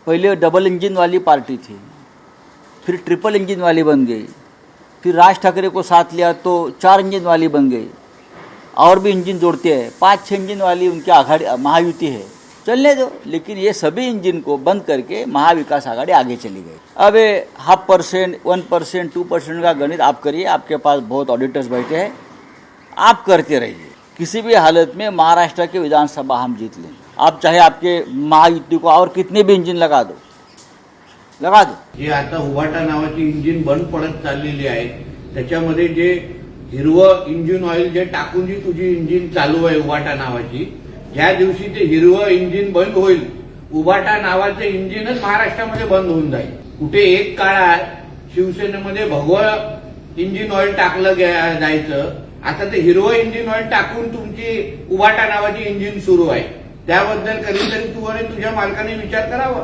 पहले double engine वाली party थी, फिर ट्रिपल इंजन वाली बन गई, फिर राज ठाकरे को साथ लिया तो 4 इंजन वाली बन गई, और भी इंजन जोड़ते हैं 5-6 इंजन वाली उनकी आघाड़ी महायुति है। चलने दो, लेकिन ये सभी इंजन को बंद करके महाविकास आघाड़ी आगे चली गई। अब 0.5%, 1%, 2% का गणित आप करिए, आपके पास बहुत ऑडिटर्स बैठे हैं, आप करते रहिए। किसी भी हालत में महाराष्ट्र की विधानसभा हम जीत लेंगे। आप चाहे आपके महायुति को और कितने भी इंजन लगा दो। जे आता उभाटा नावाची इंजिन बंद पडत चाललेली आहे, त्याच्यामध्ये जे हिरवं इंजिन ऑइल जे टाकून जी तुझी इंजिन चालू आहे उभाटा नावाची, ज्या दिवशी ते हिरवं इंजिन बंद होईल, उभाटा नावाचं इंजिनच महाराष्ट्रामध्ये बंद होऊन जाईल। कुठे एक काळात शिवसेनेमध्ये भगवं इंजिन ऑइल टाकलं जायचं, आता ते हिरवं इंजिन ऑइल टाकून तुमची उभाटा नावाची इंजिन सुरू आहे। त्याबद्दल कधीतरी तू आणि तुझ्या मालकाने विचार करावा।